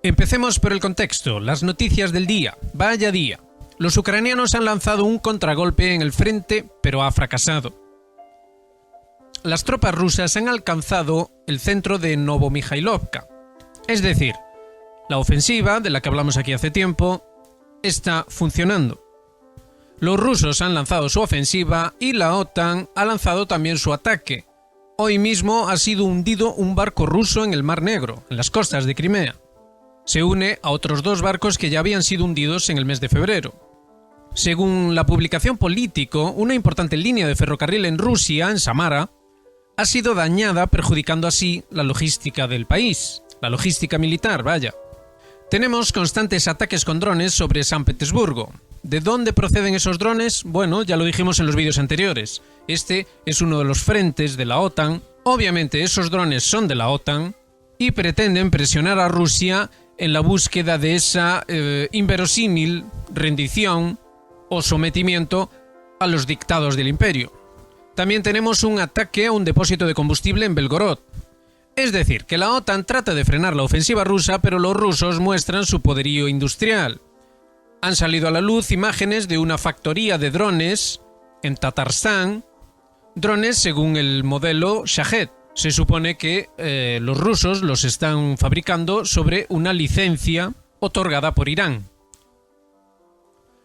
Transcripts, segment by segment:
Empecemos por el contexto, las noticias del día. Vaya día. Los ucranianos han lanzado un contragolpe en el frente, pero ha fracasado. Las tropas rusas han alcanzado el centro de Novomikhailovka. Es decir, la ofensiva, de la que hablamos aquí hace tiempo, está funcionando. Los rusos han lanzado su ofensiva y la OTAN ha lanzado también su ataque. Hoy mismo ha sido hundido un barco ruso en el Mar Negro, en las costas de Crimea. Se une a otros dos barcos que ya habían sido hundidos en el mes de febrero. Según la publicación Político, una importante línea de ferrocarril en Rusia, en Samara, ha sido dañada, perjudicando así la logística del país, la logística militar, vaya. Tenemos constantes ataques con drones sobre San Petersburgo. ¿De dónde proceden esos drones? Bueno, ya lo dijimos en los vídeos anteriores. Este es uno de los frentes de la OTAN. Obviamente esos drones son de la OTAN y pretenden presionar a Rusia en la búsqueda de esa inverosímil rendición o sometimiento a los dictados del imperio. También tenemos un ataque a un depósito de combustible en Belgorod. Es decir, que la OTAN trata de frenar la ofensiva rusa, pero los rusos muestran su poderío industrial. Han salido a la luz imágenes de una factoría de drones en Tatarstán, drones según el modelo Shahed. Se supone que los rusos los están fabricando sobre una licencia otorgada por Irán.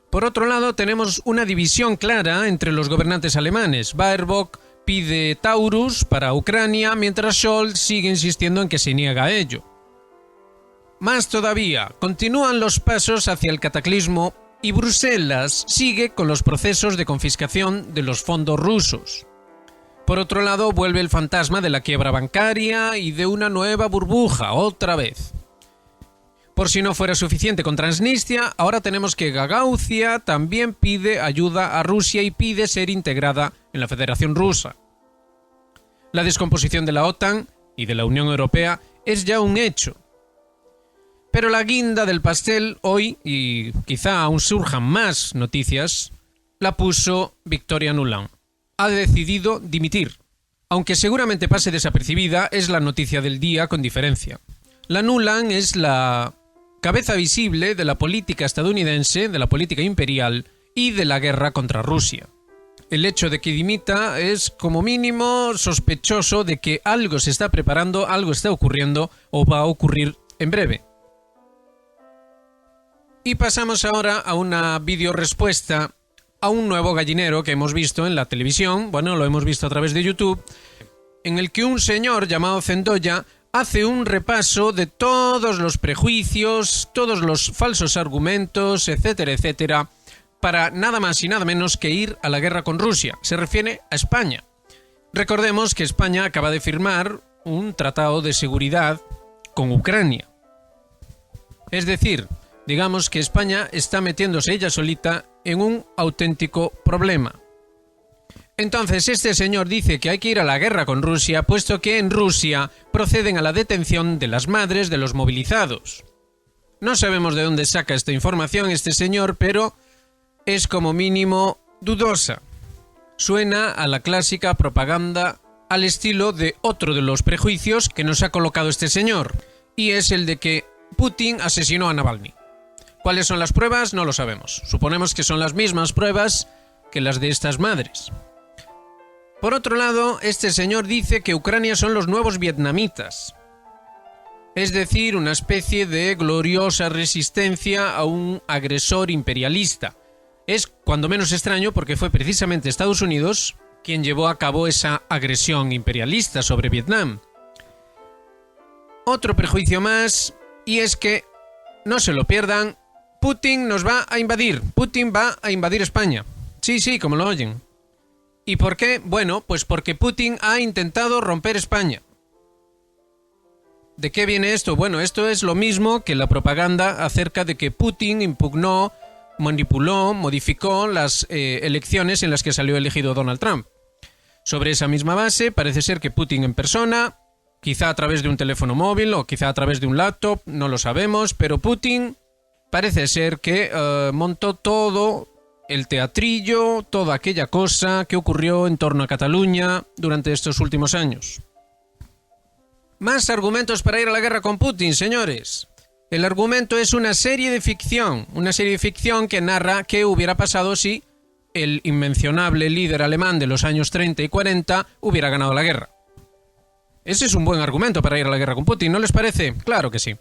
Por otro lado, tenemos una división clara entre los gobernantes alemanes. Baerbock pide Taurus para Ucrania, mientras Scholz sigue insistiendo en que se niega a ello. Más todavía, continúan los pasos hacia el cataclismo y Bruselas sigue con los procesos de confiscación de los fondos rusos. Por otro lado, vuelve el fantasma de la quiebra bancaria y de una nueva burbuja, otra vez. Por si no fuera suficiente con Transnistria, ahora tenemos que Gagauzia también pide ayuda a Rusia y pide ser integrada en la Federación Rusa. La descomposición de la OTAN y de la Unión Europea es ya un hecho. Pero la guinda del pastel hoy, y quizá aún surjan más noticias, la puso Victoria Nuland. Ha decidido dimitir. Aunque seguramente pase desapercibida, es la noticia del día con diferencia. La Nuland es la cabeza visible de la política estadounidense, de la política imperial y de la guerra contra Rusia. El hecho de que dimita es, como mínimo, sospechoso de que algo se está preparando, algo está ocurriendo o va a ocurrir en breve. Y pasamos ahora a una videorespuesta a un nuevo gallinero que hemos visto en la televisión, bueno, lo hemos visto a través de YouTube, en el que un señor llamado Zendoya hace un repaso de todos los prejuicios, todos los falsos argumentos, etcétera, etcétera, para nada más y nada menos que ir a la guerra con Rusia. Se refiere a España. Recordemos que España acaba de firmar un tratado de seguridad con Ucrania. Es decir, digamos que España está metiéndose ella solita en un auténtico problema. Entonces este señor dice que hay que ir a la guerra con Rusia, puesto que en Rusia proceden a la detención de las madres de los movilizados. No sabemos de dónde saca esta información este señor, pero es como mínimo dudosa. Suena a la clásica propaganda al estilo de otro de los prejuicios que nos ha colocado este señor, y es el de que Putin asesinó a Navalny. ¿Cuáles son las pruebas? No lo sabemos. Suponemos que son las mismas pruebas que las de estas madres. Por otro lado, este señor dice que Ucrania son los nuevos vietnamitas. Es decir, una especie de gloriosa resistencia a un agresor imperialista. Es cuando menos extraño porque fue precisamente Estados Unidos quien llevó a cabo esa agresión imperialista sobre Vietnam. Otro prejuicio más, y es que, no se lo pierdan, Putin nos va a invadir. Putin va a invadir España. Sí, como lo oyen. ¿Y por qué? Bueno, pues porque Putin ha intentado romper España. ¿De qué viene esto? Bueno, esto es lo mismo que la propaganda acerca de que Putin impugnó, manipuló, modificó las elecciones en las que salió elegido Donald Trump. Sobre esa misma base, parece ser que Putin en persona, quizá a través de un teléfono móvil o quizá a través de un laptop, no lo sabemos, pero Putin parece ser que montó todo el teatrillo, toda aquella cosa que ocurrió en torno a Cataluña durante estos últimos años. Más argumentos para ir a la guerra con Putin, señores. El argumento es una serie de ficción que narra qué hubiera pasado si el inmencionable líder alemán de los años 30 y 40 hubiera ganado la guerra. Ese es un buen argumento para ir a la guerra con Putin, ¿no les parece? Claro que sí.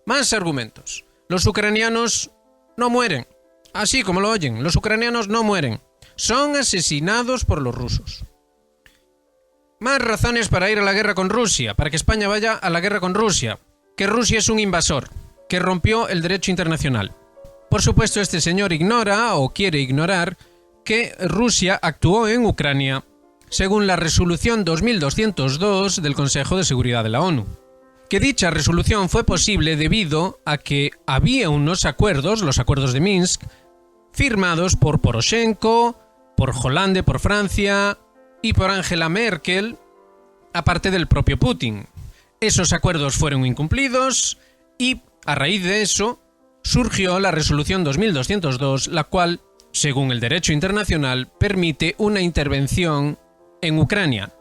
Más argumentos. Los ucranianos no mueren. Así como lo oyen, los ucranianos no mueren. Son asesinados por los rusos. Más razones para ir a la guerra con Rusia, para que España vaya a la guerra con Rusia. Que Rusia es un invasor, que rompió el derecho internacional. Por supuesto, este señor ignora o quiere ignorar que Rusia actuó en Ucrania según la resolución 2202 del Consejo de Seguridad de la ONU. Que dicha resolución fue posible debido a que había unos acuerdos, los acuerdos de Minsk, firmados por Poroshenko, por Hollande, por Francia y por Angela Merkel, aparte del propio Putin. Esos acuerdos fueron incumplidos y, a raíz de eso, surgió la resolución 2202, la cual, según el derecho internacional, permite una intervención en Ucrania.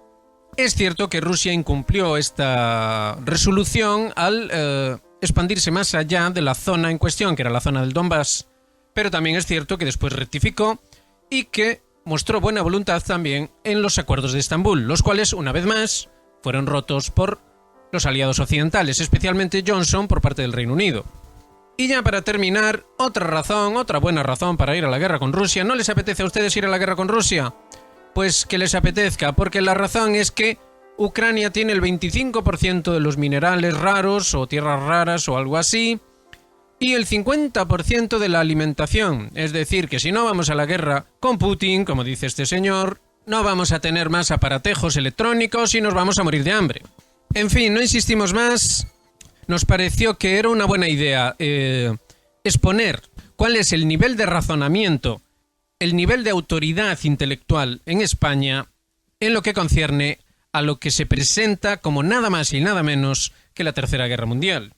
Es cierto que Rusia incumplió esta resolución al expandirse más allá de la zona en cuestión, que era la zona del Donbass, pero también es cierto que después rectificó y que mostró buena voluntad también en los acuerdos de Estambul, los cuales, una vez más, fueron rotos por los aliados occidentales, especialmente Johnson por parte del Reino Unido. Y ya para terminar, otra buena razón para ir a la guerra con Rusia. ¿No les apetece a ustedes ir a la guerra con Rusia? Pues que les apetezca, porque la razón es que Ucrania tiene el 25% de los minerales raros o tierras raras o algo así, y el 50% de la alimentación. Es decir, que si no vamos a la guerra con Putin, como dice este señor, no vamos a tener más aparatejos electrónicos y nos vamos a morir de hambre. En fin, no insistimos más. Nos pareció que era una buena idea exponer cuál es el nivel de razonamiento, el nivel de autoridad intelectual en España en lo que concierne a lo que se presenta como nada más y nada menos que la Tercera Guerra Mundial.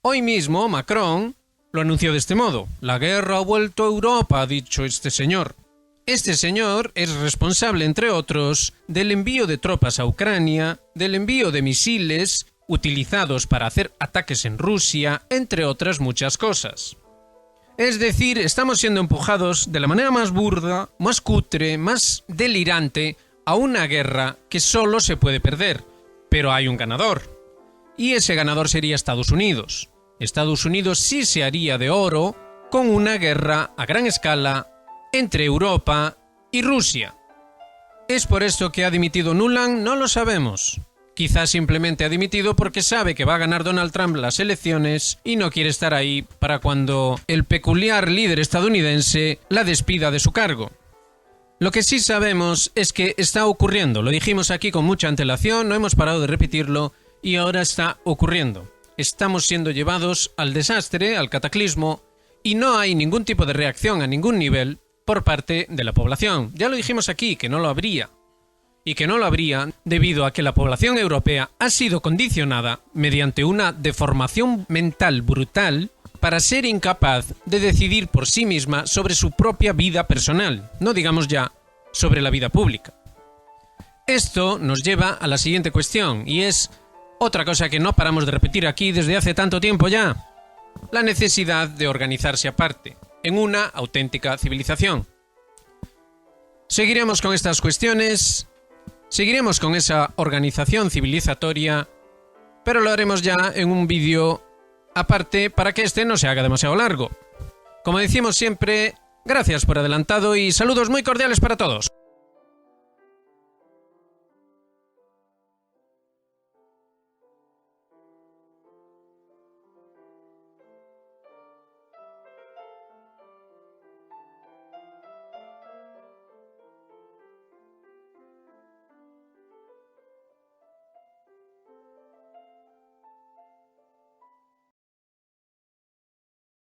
Hoy mismo Macron lo anunció de este modo: la guerra ha vuelto a Europa, ha dicho este señor. Este señor es responsable, entre otros, del envío de tropas a Ucrania, del envío de misiles utilizados para hacer ataques en Rusia, entre otras muchas cosas. Es decir, estamos siendo empujados de la manera más burda, más cutre, más delirante a una guerra que solo se puede perder, pero hay un ganador. Y ese ganador sería Estados Unidos. Estados Unidos sí se haría de oro con una guerra a gran escala entre Europa y Rusia. ¿Es por esto que ha dimitido Nuland? No lo sabemos. Quizás simplemente ha dimitido porque sabe que va a ganar Donald Trump las elecciones y no quiere estar ahí para cuando el peculiar líder estadounidense la despida de su cargo. Lo que sí sabemos es que está ocurriendo. Lo dijimos aquí con mucha antelación, no hemos parado de repetirlo y ahora está ocurriendo. Estamos siendo llevados al desastre, al cataclismo, y no hay ningún tipo de reacción a ningún nivel por parte de la población. Ya lo dijimos aquí, que no lo habría. Y que no lo habría debido a que la población europea ha sido condicionada mediante una deformación mental brutal para ser incapaz de decidir por sí misma sobre su propia vida personal, no digamos ya sobre la vida pública. Esto nos lleva a la siguiente cuestión, y es otra cosa que no paramos de repetir aquí desde hace tanto tiempo ya: la necesidad de organizarse aparte, en una auténtica civilización. Seguiremos con estas cuestiones, seguiremos con esa organización civilizatoria, pero lo haremos ya en un vídeo aparte para que este no se haga demasiado largo. Como decimos siempre, gracias por adelantado y saludos muy cordiales para todos.